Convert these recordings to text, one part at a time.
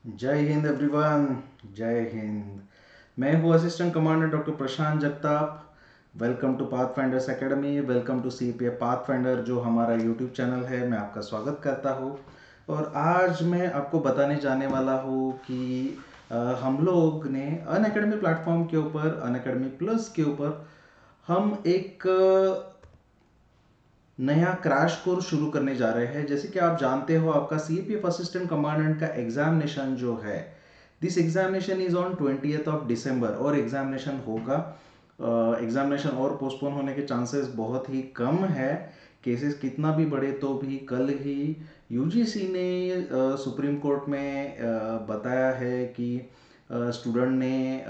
जय हिंद एवरीवन। जय हिंद। मैं हूँ assistant commander doctor Prashant Jagtap. Welcome to pathfinders academy, welcome to CPF pathfinder जो हमारा यूट्यूब चैनल है। मैं आपका स्वागत करता हूँ। और आज मैं आपको बताने जाने वाला हूँ कि हम लोग ने अनअकैडमी प्लेटफॉर्म के ऊपर, अनअकैडमी प्लस के ऊपर हम एक नया क्रैश कोर्स शुरू करने जा रहे हैं। जैसे कि आप जानते हो, आपका सीपीएफ असिस्टेंट कमांडेंट का एग्जामिनेशन जो है, this examination is on 20th of December और एग्जामिनेशन होगा। एग्जामिनेशन और पोस्टपोन होने के चांसेस बहुत ही कम है। केसेस कितना भी बढ़े तो भी कल ही यूजीसी ने सुप्रीम कोर्ट में बताया है कि स्टूडेंट ने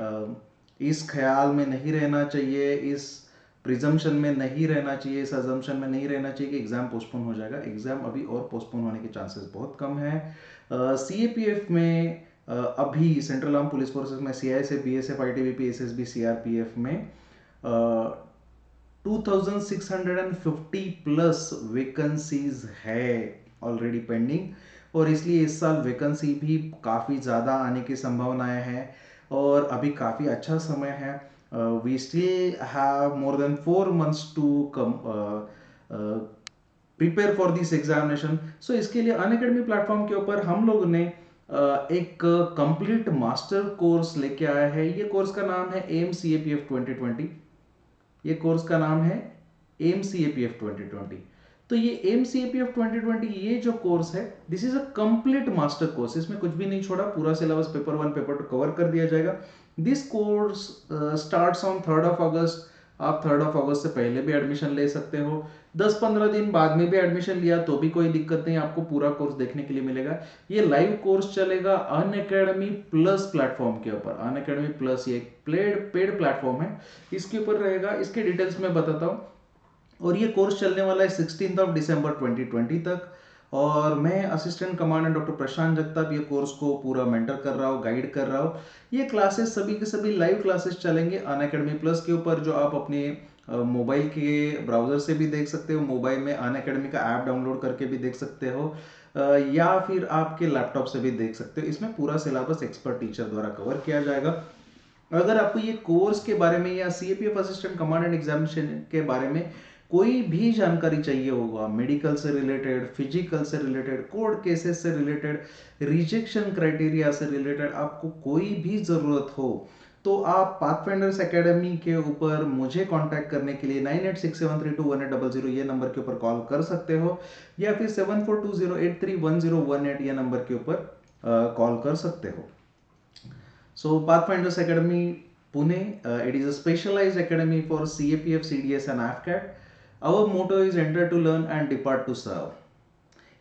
इस ख्याल में नहीं रहना चाहिए, इस प्रिजम्पशन में नहीं रहना चाहिए, इस अजम्पशन में नहीं रहना चाहिए कि एग्ज़ाम पोस्टपोन हो जाएगा। एग्ज़ाम अभी और पोस्टपोन होने के चांसेस बहुत कम है। सीएपीएफ में अभी सेंट्रल आर्म पुलिस फोर्सेस में CISF, BSF, ITBP, SSB, CRPF में 2650 प्लस वैकेंसीज है ऑलरेडी पेंडिंग। और इसलिए इस साल वैकेंसी भी काफ़ी ज़्यादा आने की संभावनाएं हैं और अभी काफ़ी अच्छा समय है। We still have more than 4 months to come prepare for this examination. So इसके लिए अनअकैडमी प्लेटफॉर्म के ऊपर हम लोग ने एक कंप्लीट मास्टर कोर्स लेके आया है। ये कोर्स का नाम है M C A P F 2020। ये कोर्स का नाम है M C A P F 2020। तो ये M C A P F 2020 ये जो कोर्स है, this is a complete master course. इसमें कुछ भी नहीं छोड़ा, पूरा सिलेबस पेपर 1 पेपर 2 कवर कर दिया जाएगा। This course starts on 3rd of August। आप 3rd of August से पहले भी एडमिशन ले सकते हो। 10-15 दिन बाद में भी एडमिशन लिया तो भी कोई दिक्कत नहीं, आपको पूरा कोर्स देखने के लिए मिलेगा। ये लाइव कोर्स चलेगा अनअकैडमी प्लस प्लेटफॉर्म के ऊपर। अनअकैडमी प्लस ये पेड प्लेटफॉर्म है, इसके ऊपर रहेगा। इसके डिटेल्स मैं बताता हूँ। और ये कोर्स चलने वाला है 16th of December 2020 तक। और मैं assistant commandant doctor Prashant Jagtap ये कोर्स को पूरा मेंटर कर रहा हूँ, गाइड कर रहा हूँ। ये क्लासेस सभी के सभी लाइव क्लासेस चलेंगे अनअकैडमी प्लस के ऊपर, जो आप अपने मोबाइल के ब्राउजर से भी देख सकते हो। मोबाइल में अनअकैडमी का ऐप डाउनलोड करके भी देख सकते हो, या फिर आपके लैपटॉप से भी देख सकते हो। इसमें पूरा सिलेबस एक्सपर्ट टीचर द्वारा कवर किया जाएगा। अगर आपको ये कोर्स के बारे में या सीएपीएफ असिस्टेंट कमांडेंट एग्जामिनेशन के बारे में कोई भी जानकारी चाहिए होगा, मेडिकल से रिलेटेड, फिजिकल से रिलेटेड, कोर्ट केसेस से रिलेटेड, रिजेक्शन क्राइटेरिया से रिलेटेड, आपको कोई भी ज़रूरत हो तो आप पाथफाइंडर्स एकेडमी के ऊपर मुझे कांटेक्ट करने के लिए 9867321800 ये नंबर के ऊपर कॉल कर सकते हो, या फिर 7420831018 ये नंबर के ऊपर कॉल कर सकते हो। So Pathfinders Academy Pune, it is a specialized academy for CAPF, CDS and AFCAT. Our motto is enter to learn and depart to serve.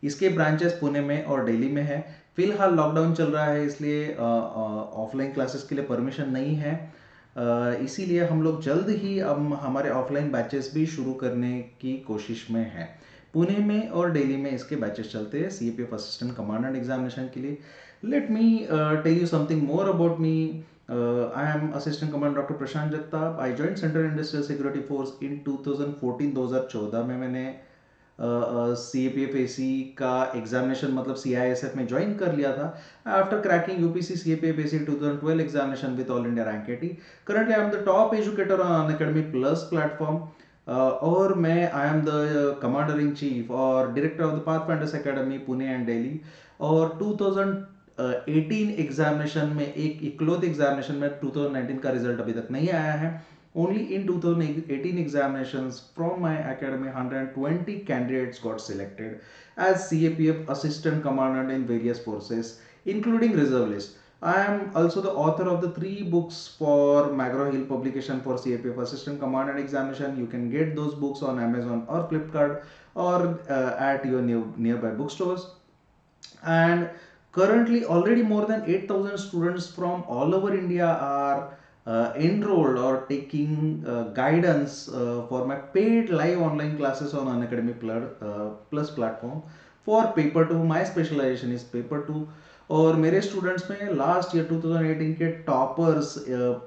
इसके ब्रांचेस पुणे में और दिल्ली में है। फिलहाल लॉकडाउन चल रहा है, इसलिए ऑफलाइन क्लासेस के लिए परमिशन नहीं है। इसीलिए हम लोग जल्द ही अब हमारे ऑफलाइन बैचेस भी शुरू करने की कोशिश में हैं। पुणे में और दिल्ली में इसके बैचेस चलते हैं C A P F assistant commandant examination के लिए। Let me tell you something more about me. I am assistant commandant doctor Prashant Jagtap. I join central industrial security force in 2014 में मैंने सी ए पी एफ ए सी का examination मतलब C I S F में join कर लिया था। After cracking UPSC C A P F A C 2012 examination with all India rank 80, currently I am the top educator on Unacademy plus platform. और मैं I am the commander in chief और director of the pathfinders academy Pune and Delhi. और 2018 examination में एक इकलौते examination में 2019 का result अभी तक नहीं आया है। Only in 2018 examinations from my academy, 120 candidates got selected as CAPF assistant commandant in various forces, including reserve list. I am also the author of the 3 books for McGraw-Hill publication for CAPF assistant commandant examination. You can get those books on Amazon or Flipkart or at your nearby bookstores. And currently already more than 8,000 students from all over India are enrolled or taking guidance for my paid live online classes on Unacademy Plus platform for paper 2. My specialization is paper 2। और मेरे students में last year 2018 के toppers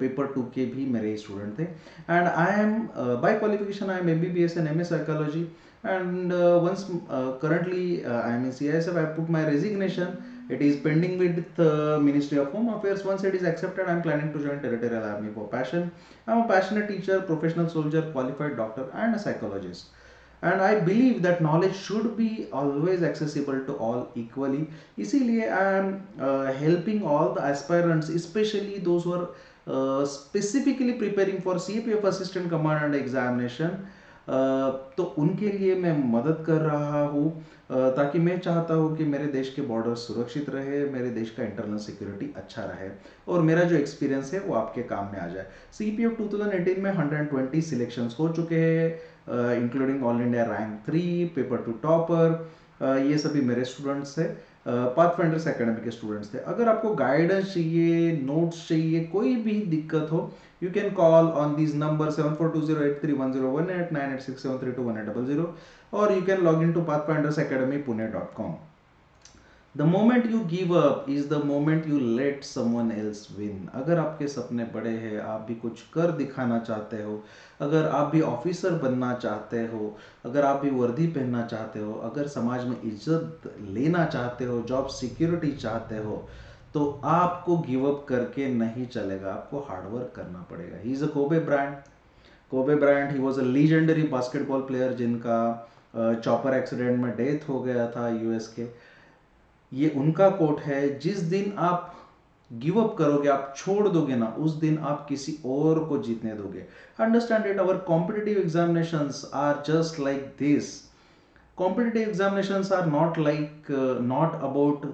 paper 2 के भी मेरे student थे। And I am by qualification I am MBBS and MA psychology। And once currently I am in CISF, I put my resignation It is pending with the Ministry of Home Affairs. Once it is accepted, I am planning to join Territorial Army for passion. I am a passionate teacher, professional soldier, qualified doctor, and a psychologist. And I believe that knowledge should be always accessible to all equally. इसीलिए I am helping all the aspirants, especially those who are specifically preparing for CAPF Assistant Commandant Examination. तो उनके लिए मैं मदद कर रहा हूँ, ताकि मैं चाहता हूँ कि मेरे देश के बॉर्डर सुरक्षित रहे, मेरे देश का इंटरनल सिक्योरिटी अच्छा रहे, और मेरा जो एक्सपीरियंस है वो आपके काम में आ जाए। CPF 2018 में 120 सिलेक्शंस हो चुके हैं, including all India rank 3, paper 2 topper, ये सभी मेरे स्टूडेंट्स थे, पाथफाइंडर्स एकेडमी के स्टूडेंट्स थे। अगर आपको गाइडेंस चाहिए, नोट्स चाहिए, कोई भी दिक्कत हो, you can call on these numbers 7420831018 9867321800, or you can log into pathfindersacademypune.com. The moment you give up is the moment you let someone else win. अगर आपके सपने बड़े हैं, आप भी कुछ कर दिखाना चाहते हो, अगर आप भी ऑफिसर बनना चाहते हो, अगर आप भी वर्दी पहनना चाहते हो, अगर समाज में इज्जत लेना चाहते हो, जॉब सिक्योरिटी चाहते हो, तो आपको गिव अप करके नहीं चलेगा, आपको हार्डवर्क करना पड़ेगा। He is a Kobe Bryant, he was a legendary basketball player जिनका चॉपर एक्सीडेंट में डेथ हो गया था यूएस के। ये उनका कोट है, जिस दिन आप गिव अप करोगे, आप छोड़ दोगे ना, उस दिन आप किसी और को जीतने दोगे। Understand it, our competitive examinations are just like this. Competitive examinations are not about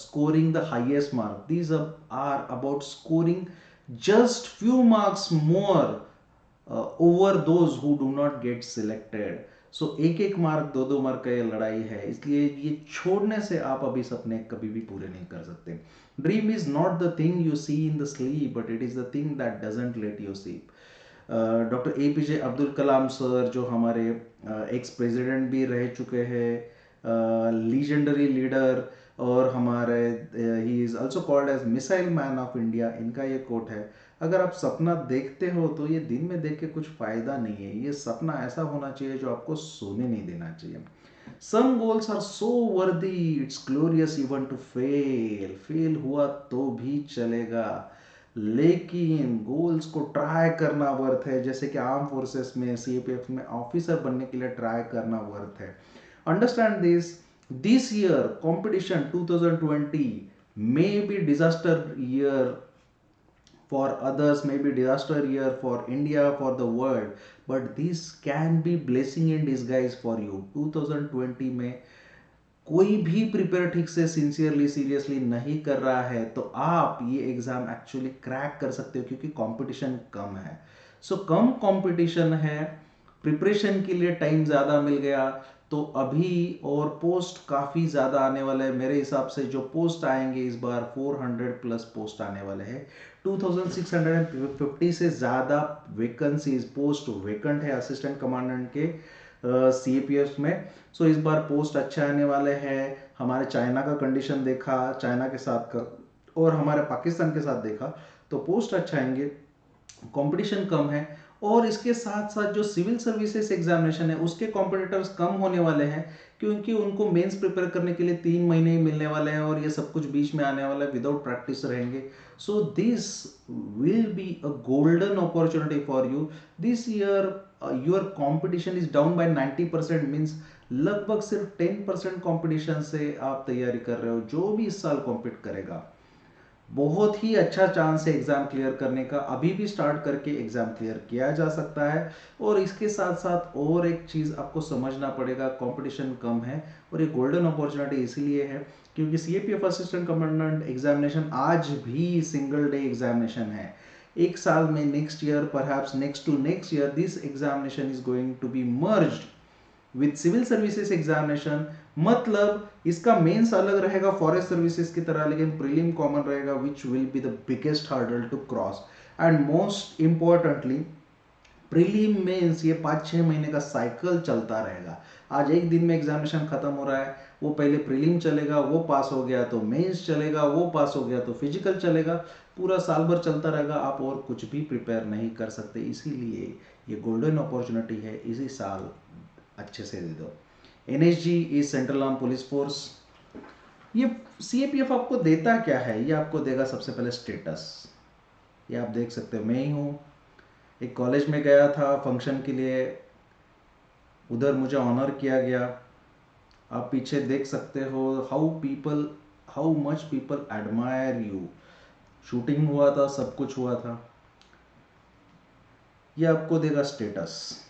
scoring the highest mark. These are about scoring just few marks more over those who do not get selected. So एक एक mark, दो दो mark का ये लड़ाई है, इसलिए ये छोड़ने से आप अभी सपने कभी भी पूरे नहीं कर सकते। Dream is not the thing you see in the sleep, but it is the thing that doesn't let you sleep. Doctor APJ Abdul Kalam sir, जो हमारे एक्स प्रेसिडेंट भी रह चुके हैं, लीजेंडरी लीडर, और हमारे he is also called as missile man of India, इनका ये कोट है, अगर आप सपना देखते हो तो ये दिन में देख के कुछ फ़ायदा नहीं है, ये सपना ऐसा होना चाहिए जो आपको सोने नहीं देना चाहिए। Some goals are so worthy, it's glorious even to fail. Fail हुआ तो भी चलेगा, लेकिन गोल्स को ट्राई करना वर्थ है। जैसे कि आर्म फोर्सेस में, CAPF में ऑफिसर बनने के लिए ट्राई करना वर्थ है। Understand this year competition 2020 may be disaster year for others, maybe disaster year for India, for the world, but this can be blessing in disguise for you. 2020 में कोई भी prepare ठीक से सिंसियरली सीरियसली नहीं कर रहा है, तो आप ये एग्जाम एक्चुअली क्रैक कर सकते हो, क्योंकि कंपटीशन कम है। सो कम कंपटीशन है, प्रिपरेशन के लिए टाइम ज़्यादा मिल गया, तो अभी और पोस्ट काफ़ी ज़्यादा आने वाले हैं। मेरे हिसाब से जो पोस्ट आएंगे इस बार 400 प्लस पोस्ट आने वाले हैं। 2650 से ज़्यादा वैकेंसीज, पोस्ट वैकेंट है असिस्टेंट कमांडेंट के CAPF में। सो इस बार पोस्ट अच्छे आने वाले हैं। हमारे चाइना का कंडीशन देखा, चाइना के साथ का, और हमारे पाकिस्तान के साथ देखा, तो पोस्ट अच्छा आएंगे, कंपटीशन कम है। और इसके साथ साथ जो सिविल सर्विसेज एग्जामिनेशन है उसके कॉम्पिटिटर्स कम होने वाले हैं, क्योंकि उनको मेंस प्रिपेयर करने के लिए 3 महीने ही मिलने वाले हैं, और ये सब कुछ बीच में आने वाला है, विदाउट प्रैक्टिस रहेंगे। So this will be a golden opportunity for you this year. Your competition is down by 90%, means लगभग सिर्फ 10% कंपटीशन से आप तैयारी कर रहे हो। जो भी इस साल कॉम्पीट करेगा, बहुत ही अच्छा चांस है एग्जाम क्लियर करने का। अभी भी स्टार्ट करके एग्जाम क्लियर किया जा सकता है। और इसके साथ साथ और एक चीज़ आपको समझना पड़ेगा, कंपटीशन कम है, और ये गोल्डन अपॉर्चुनिटी इसीलिए है क्योंकि CAPF असिस्टेंट कमांडेंट एग्जामिनेशन आज भी सिंगल डे एग्जामिनेशन है। एक साल में, next year, perhaps next to next year, this examination is going to be merged with civil services examination. मतलब इसका मेंस अलग रहेगा फॉरेस्ट सर्विसेज की तरह, लेकिन प्रीलिम कॉमन रहेगा, which will be the biggest hurdle to cross. And most importantly, prelim mains, ये 5-6 महीने का साइकिल चलता रहेगा। आज एक दिन में एग्जामिनेशन खत्म हो रहा है, वो पहले प्रीलिम चलेगा, वो पास हो गया तो मेंस चलेगा, वो पास हो गया तो फिजिकल चलेगा, पूरा साल भर चलता रहेगा। आप और कुछ भी प्रिपेयर नहीं कर सकते, इसीलिए ये गोल्डन अपॉर्चुनिटी है, इसी साल अच्छे से दे दो। NSG is central arm police force. ये CAPF आपको देता क्या है? ये आपको देगा सबसे पहले स्टेटस। ये आप देख सकते हो, मैं ही हूँ, एक कॉलेज में गया था फंक्शन के लिए, उधर मुझे ऑनर किया गया। आप पीछे देख सकते हो how much people admire you. Shooting हुआ था, सब कुछ हुआ था। ये आपको देगा स्टेटस,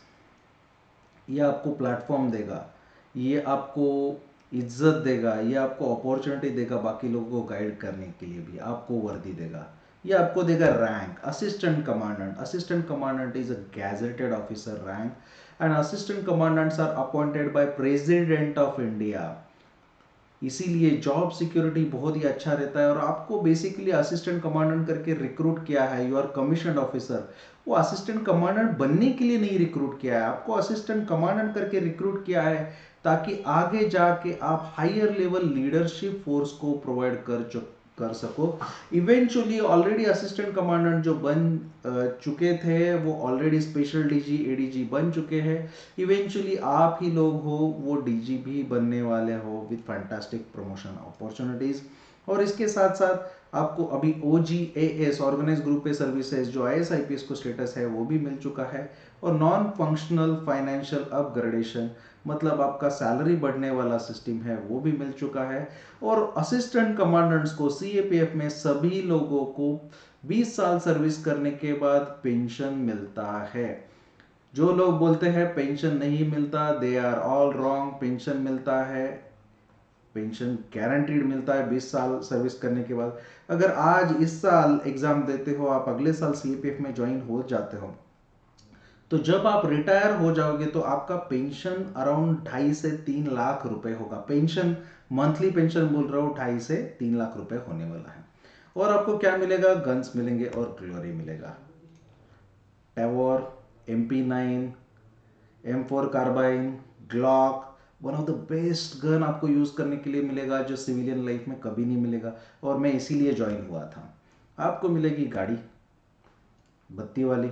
ये आपको प्लेटफॉर्म देगा, ये आपको इज्जत देगा, ये आपको अपॉर्चुनिटी देगा बाकी लोगों को गाइड करने के लिए भी, आपको वर्दी देगा। ये आपको देगा rank, assistant commandant. Assistant commandant is a gazetted officer rank and assistant commandants are appointed by president of India. इसीलिए जॉब सिक्योरिटी बहुत ही अच्छा रहता है। और आपको बेसिकली असिस्टेंट कमांडेंट करके रिक्रूट किया है, यू आर कमीशन ऑफिसर। वो असिस्टेंट कमांडेंट बनने के लिए नहीं रिक्रूट किया है, आपको असिस्टेंट कमांडेंट करके रिक्रूट किया है ताकि आगे जाके आप हायर लेवल लीडरशिप फोर्स को प्रोवाइड कर सको। इवेंचुअली ऑलरेडी असिस्टेंट कमांडेंट जो बन चुके थे वो ऑलरेडी स्पेशल डीजी एडीजी बन चुके हैं। इवेंचुअली आप ही लोग हो वो डीजी भी बनने वाले हो विद फैंटास्टिक प्रमोशन अपॉर्चुनिटीज। और इसके साथ साथ आपको अभी OGAS organise group A services जो IAS IPS को स्टेटस है वो भी मिल चुका है। और नॉन फंक्शनल फाइनेंशियल अपग्रेडेशन मतलब आपका सैलरी बढ़ने वाला सिस्टम है वो भी मिल चुका है। और असिस्टेंट कमांडेंट्स को CAPF में सभी लोगों को 20 साल सर्विस करने के बाद पेंशन मिलता है। जो लोग बोलते हैं पेंशन नहीं मिलता, they are all wrong. Pension मिलता है, पेंशन गारंटीड मिलता है 20 साल सर्विस करने के बाद। अगर आज इस साल एग्जाम देते हो, आप अगले साल CAPF में ज्वाइन हो जाते हो, तो जब आप रिटायर हो जाओगे तो आपका पेंशन अराउंड 2.5 से 3 लाख रुपए होगा। पेंशन, मंथली पेंशन बोल रहा हूँ, 2.5 से 3 लाख रुपए होने वाला है। और आपको क्या मिलेगा? गन्स मिलेंगे और ग्लोरी मिलेगा। Tavor, MP9, M4 carbine, Glock, one of the best gun आपको यूज करने के लिए मिलेगा जो सिविलियन लाइफ में कभी नहीं मिलेगा। और मैं इसीलिए ज्वाइन हुआ था। आपको मिलेगी गाड़ी, बत्ती वाली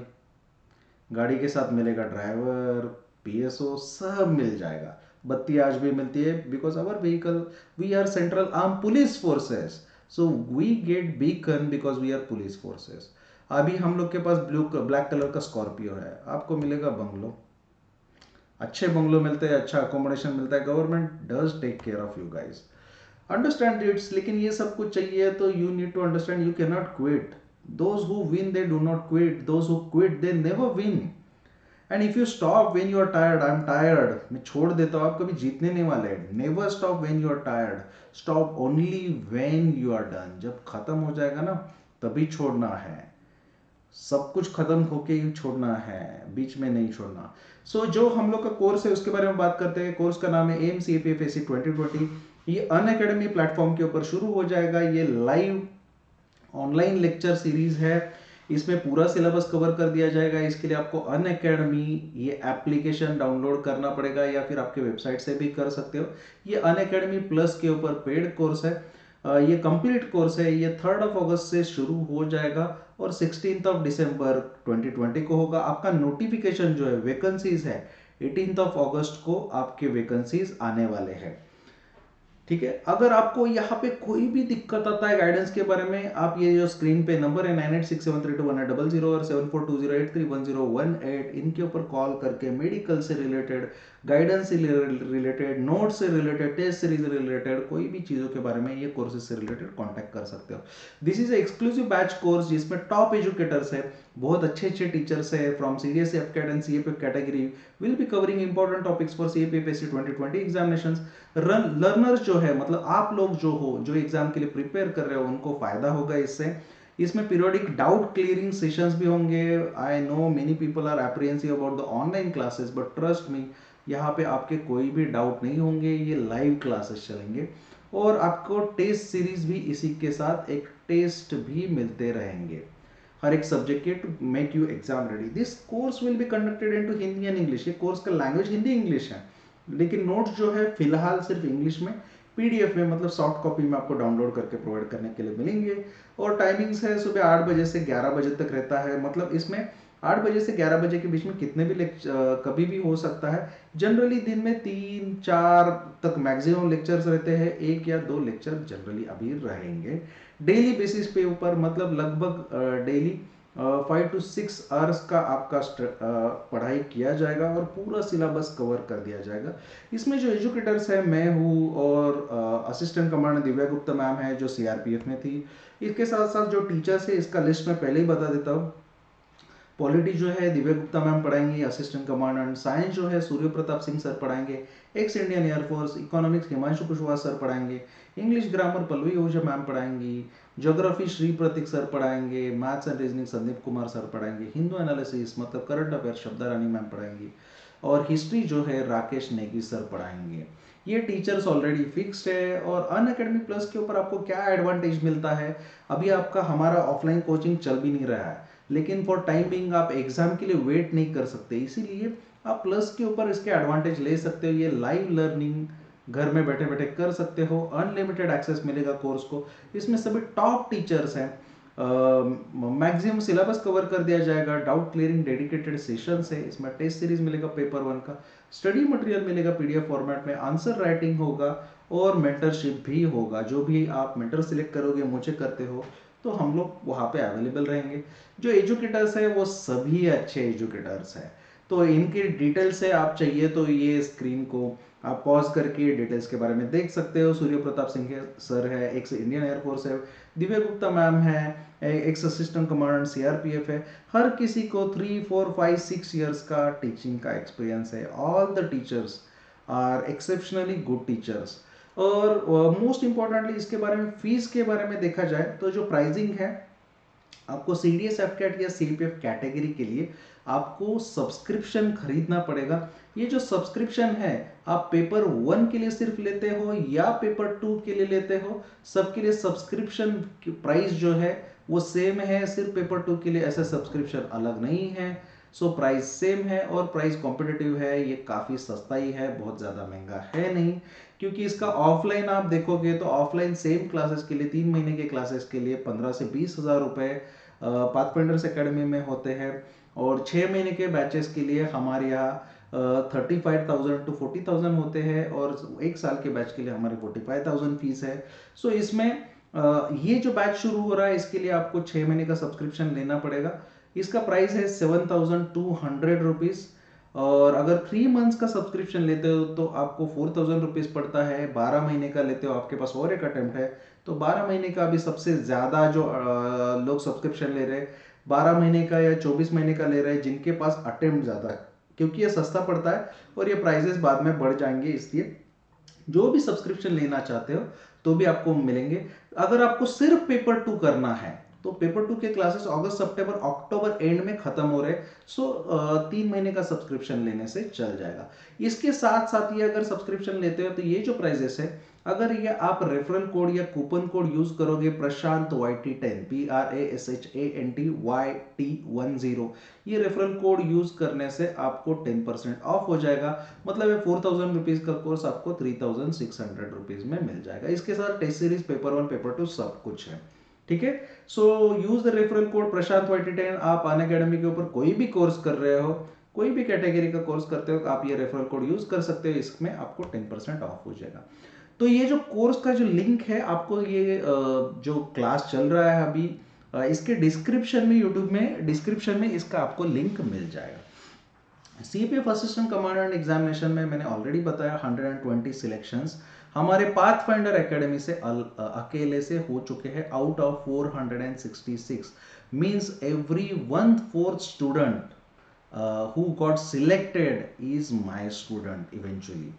गाड़ी के साथ मिलेगा ड्राइवर, PSO, सब मिल जाएगा। बत्ती आज भी मिलती है because our vehicle, we are central arm police forces, so we get beacon because we are police forces. अभी हम लोग के पास ब्लैक कलर का स्कॉर्पियो है। आपको मिलेगा बंगलो, अच्छे बंगलो मिलते हैं, अच्छा अकोमोडेशन मिलता है। Government does take care of you guys, understand its. लेकिन ये सब कुछ चाहिए तो you need to understand you can not quit. Those who win they do not quit, those who quit they never win. And if you stop when you are tired, I am tired, मैं छोड़ देता हूँ, आप कभी जीतने नहीं वाले। Never stop when you are tired, stop only when you are done. जब खत्म हो जाएगा ना तभी छोड़ना है। सब कुछ खत्म होके ही छोड़ना है, बीच में नहीं छोड़ना। सो जो हम लोग का कोर्स है उसके बारे में बात करते हैं। कोर्स का नाम है एम CAPF AC 2020। ये अनअकैडमी प्लेटफॉर्म के ऊपर शुरू हो जाएगा। ये लाइव ऑनलाइन लेक्चर सीरीज है, इसमें पूरा सिलेबस कवर कर दिया जाएगा। इसके लिए आपको अनअकैडमी ये एप्लीकेशन डाउनलोड करना पड़ेगा या फिर आपके वेबसाइट से भी कर सकते हो। ये अनअकैडमी प्लस के ऊपर पेड कोर्स है। ये कंप्लीट कोर्स है। ये 3 अगस्त से शुरू हो जाएगा और 16 दिसंबर 2020 को होगा। आपका नोटिफिकेशन जो है वैकेंसीज है 18 अगस्त को आपके वैकेंसीज आने वाले हैं। ठीक है, अगर आपको यहाँ पे कोई भी दिक्कत आता है गाइडेंस के बारे में, आप ये जो स्क्रीन पे नंबर है 9867321800 और 7420831018 इनके ऊपर कॉल करके मेडिकल से रिलेटेड, गाइडेंस से रिलेटेड, नोट से रिलेटेड, टेस्ट सीरीज से रिलेटेड कोई भी चीज़ों के बारे में ये कोर्सेज से रिलेटेड कॉन्टैक्ट कर सकते हो। This is exclusive batch course जिसमें टॉप एजुकेटर्स है, बहुत अच्छे अच्छे टीचर्स है from serious FCAT and CAPF category, will be covering important topics for CAPF AC 2020 examinations. Learners जो है मतलब आप लोग जो हो, जो एग्जाम के लिए प्रिपेयर कर रहे हो, उनको फायदा होगा इससे। इसमें पीरियोडिक डाउट क्लियरिंग सेशंस भी होंगे। I know many people are apprehensive about the online classes, but trust me यहाँ पे आपके कोई भी डाउट नहीं होंगे। ये लाइव क्लासेस चलेंगे और आपको टेस्ट सीरीज भी इसी के साथ एक टेस्ट भी मिलते रहेंगे हर एक सब्जेक्ट के, to make you exam ready. This course will be conducted in two Hindi and English. ये कोर्स का लैंग्वेज हिंदी इंग्लिश है, लेकिन नोट्स जो है फिलहाल सिर्फ इंग्लिश में, PDF में मतलब सॉफ्ट कॉपी में आपको डाउनलोड करके प्रोवाइड करने के लिए मिलेंगे। और टाइमिंग्स है सुबह 8 बजे से 11 बजे तक रहता है। मतलब इसमें 8 बजे से 11 बजे के बीच में कितने भी कभी भी हो सकता है। जनरली दिन में 3-4 तक मैक्सिमम लेक्चर्स रहते हैं, 1 या 2 लेक्चर जनरली अभी रहेंगे डेली बेसिस पे ऊपर, मतलब लगभग डेली 5 to 6 आवर्स का आपका पढ़ाई किया जाएगा और पूरा सिलेबस कवर कर दिया जाएगा। इसमें जो एजुकेटर्स है मैं हूँ और assistant commandant Divya Gupta ma'am है जो सीआरपीएफ में थी। इसके साथ साथ जो टीचर्स है इसका लिस्ट मैं पहले ही बता देता हूँ। पॉलिटी जो है दिव्या गुप्ता मैम पढ़ाएंगी असिस्टेंट कमांडेंट, साइंस जो है सूर्य प्रताप सिंह सर पढ़ाएंगे ex Indian air force, economics Himanshu Kushwaha sir पढ़ाएंगे, English grammar Pallavi Ojha ma'am पढ़ाएंगी, ज्योग्राफी श्री प्रतीक सर पढ़ाएंगे, maths and reasoning Sandeep Kumar sir पढ़ाएंगे, हिंदू एनालिसिस मतलब current affair Shabda Rani ma'am पढ़ाएंगी और हिस्ट्री जो है राकेश नेगी सर पढ़ाएंगे। ये टीचर्स ऑलरेडी फिक्स्ड है। और अनअकैडमी प्लस के ऊपर आपको क्या एडवांटेज मिलता है, अभी आपका हमारा ऑफलाइन कोचिंग चल भी नहीं रहा है, लेकिन फॉर टाइम बिंग आप एग्जाम के लिए वेट नहीं कर सकते, इसीलिए आप प्लस के ऊपर इसके एडवांटेज ले सकते हो। ये लाइव लर्निंग घर में बैठे बैठे कर सकते हो, अनलिमिटेड एक्सेस मिलेगा कोर्स को, इसमें सभी टॉप टीचर्स हैं, मैक्सिमम सिलेबस कवर कर दिया जाएगा, डाउट क्लियरिंग डेडिकेटेड सेशंस है, इसमें टेस्ट सीरीज मिलेगा पेपर 1 का, स्टडी मटेरियल मिलेगा पीडीएफ फॉर्मेट में, आंसर राइटिंग होगा और मेंटरशिप भी होगा। जो भी आप मेंटर सिलेक्ट करोगे, मुझे करते हो, तो हम लोग वहाँ पे अवेलेबल रहेंगे। जो एजुकेटर्स है वो सभी अच्छे एजुकेटर्स हैं, तो इनकी डिटेल्स है आप चाहिए तो ये स्क्रीन को आप पॉज करके डिटेल्स के बारे में देख सकते हो। सूर्य प्रताप सिंह सर है, एक्स इंडियन एयरफोर्स है, दिव्या गुप्ता मैम है, एक्स असिस्टेंट कमांडेंट सीआरपीएफ है। हर किसी को 3, 4, 5, 6 ईयर्स का टीचिंग का एक्सपीरियंस है। All the teachers are exceptionally good teachers. और मोस्ट इंपॉर्टेंटली इसके बारे में फीस के बारे में देखा जाए तो जो प्राइसिंग है, आपको सीडीएस एफकेट या सीपीएफ कैटेगरी के लिए आपको सब्सक्रिप्शन खरीदना पड़ेगा। ये जो सब्सक्रिप्शन है आप पेपर 1 के लिए सिर्फ लेते हो या पेपर 2 के लिए लेते हो, सबके लिए सब्सक्रिप्शन प्राइस जो है वो सेम है, सिर्फ पेपर 2 के लिए ऐसा सब्सक्रिप्शन अलग नहीं है। सो प्राइस सेम है और प्राइस कॉम्पिटिटिव है, ये काफ़ी सस्ता ही है, बहुत ज़्यादा महंगा है नहीं। क्योंकि इसका ऑफलाइन आप देखोगे तो ऑफलाइन सेम क्लासेस के लिए 3 महीने के क्लासेस के लिए 15 से 20 हज़ार रुपये पाथफाइंडर्स एकेडमी में होते हैं, और 6 महीने के बैचेस के लिए हमारे यहाँ 35,000 to 40,000 होते हैं, और 1 साल के बैच के लिए हमारी 45,000 फीस है। सो इसमें ये जो बैच शुरू हो रहा है इसके लिए आपको 6 महीने का सब्सक्रिप्शन लेना पड़ेगा। इसका प्राइस है 7,200 रुपीज़, और अगर 3 मंथ्स का सब्सक्रिप्शन लेते हो तो आपको 4,000 रुपीज़ पड़ता है। 12 महीने का लेते हो, आपके पास और एक अटेम्प्ट है, तो 12 महीने का अभी सबसे ज़्यादा जो लोग सब्सक्रिप्शन ले रहे हैं 12 महीने का या 24 महीने का ले रहे हैं, जिनके पास अटेम्प्ट ज़्यादा है, क्योंकि ये सस्ता पड़ता है और ये प्राइजेस बाद में बढ़ जाएंगे। इसलिए जो भी सब्सक्रिप्शन लेना चाहते हो तो भी आपको मिलेंगे। अगर आपको सिर्फ पेपर 2 करना है तो पेपर 2 के classes August, September, October and में खत्म हो रहे, सो 3 महीने का सब्सक्रिप्शन लेने से चल जाएगा। इसके साथ साथ ये अगर सब्सक्रिप्शन लेते हो तो ये जो प्राइजेस है, अगर ये आप रेफरल कोड या कूपन कोड यूज करोगे प्रशांत YT10 PRASHANTYT10, ये रेफरल कोड यूज करने से आपको 10% ऑफ हो जाएगा। मतलब ये 4,000 रुपीज का कोर्स आपको 3,600 रुपीज में मिल जाएगा। इसके साथ टेस्ट सीरीज, पेपर 1, पेपर 2 सब कुछ है, ठीक है। So use the referral code Prashant YT10। आप अनअकैडमी के ऊपर कोई भी कोर्स कर रहे हो, कोई भी कैटेगरी का कोर्स करते हो, आप ये रेफरल कोड यूज कर सकते हो, इसमें आपको 10% ऑफ हो जाएगा। तो ये जो कोर्स का जो लिंक है, आपको ये जो क्लास चल रहा है अभी, इसके डिस्क्रिप्शन में, यूट्यूब में डिस्क्रिप्शन में इसका आपको लिंक मिल जाएगा। सीपीएफ असिस्टेंट कमांडेंट एग्जामिनेशन में मैंने ऑलरेडी बताया 120 सिलेक्शंस हमारे पाथफाइंडर एकेडमी से अकेले से हो चुके हैं out of 466। Means every 1/4 student who got selected is my student eventually।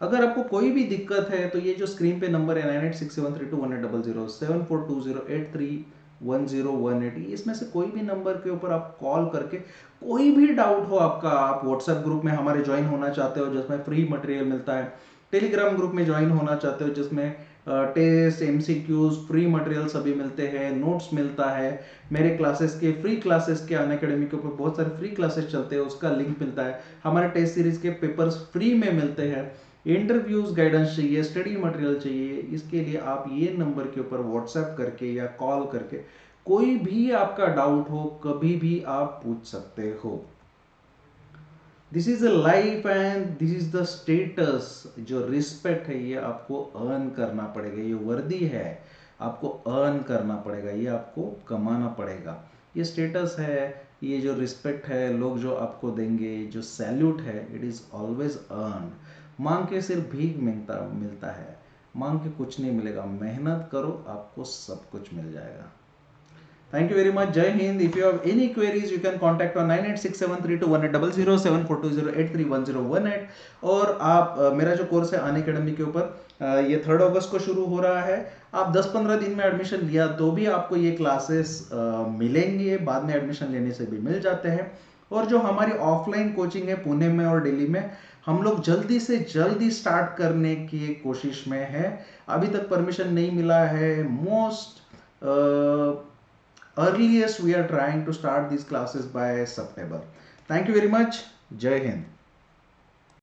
अगर आपको कोई भी दिक्कत है तो ये जो स्क्रीन पे नंबर है 9867321800 7420831018, इसमें से कोई भी नंबर के ऊपर आप कॉल करके कोई भी डाउट हो आपका, आप व्हाट्सएप ग्रुप में हमारे ज्वाइन होना चाहते हो जिसमें फ्री मटेरियल मिलता है, टेलीग्राम ग्रुप में ज्वाइन होना चाहते हो जिसमें टेस्ट, एमसीक्यूज, फ्री मटेरियल सभी मिलते हैं, नोट्स मिलता है, मेरे क्लासेस के फ्री क्लासेस के अनअकैडमी के ऊपर बहुत सारे फ्री क्लासेस चलते हैं, उसका लिंक मिलता है, हमारे टेस्ट सीरीज के पेपर्स फ्री में मिलते हैं, इंटरव्यूज गाइडेंस चाहिए, स्टडी मटेरियल चाहिए, इसके लिए आप ये नंबर के ऊपर व्हाट्सएप करके या कॉल करके कोई भी आपका डाउट हो कभी भी आप पूछ सकते हो। This is a life and this is the status. जो रिस्पेक्ट है ये आपको अर्न करना पड़ेगा, ये वर्दी है, आपको अर्न करना पड़ेगा, ये आपको कमाना पड़ेगा। ये स्टेटस है, ये जो रिस्पेक्ट है, लोग जो आपको देंगे, जो सैल्यूट है, इट इज ऑलवेज अर्न। मांग के सिर्फ भीख मिलता मिलता है, मांग के कुछ नहीं मिलेगा। मेहनत करो, आपको सब कुछ मिल जाएगा। Thank you very much. Jai Hind. If you have any queries, you can contact on 9867321800 7420831018। और आप मेरा जो कोर्स है अनअकैडमी के ऊपर, ये 3 अगस्त को शुरू हो रहा है। आप 10-15 दिन में एडमिशन लिया तो भी आपको ये क्लासेस मिलेंगे, बाद में एडमिशन लेने से भी मिल जाते हैं। और जो हमारी ऑफलाइन कोचिंग है पुणे में और दिल्ली में, हम लोग जल्दी से जल्दी स्टार्ट करने की कोशिश में है। अभी तक परमिशन नहीं मिला है। Most earliest we are trying to start these classes by September. Thank you very much. Jai Hind.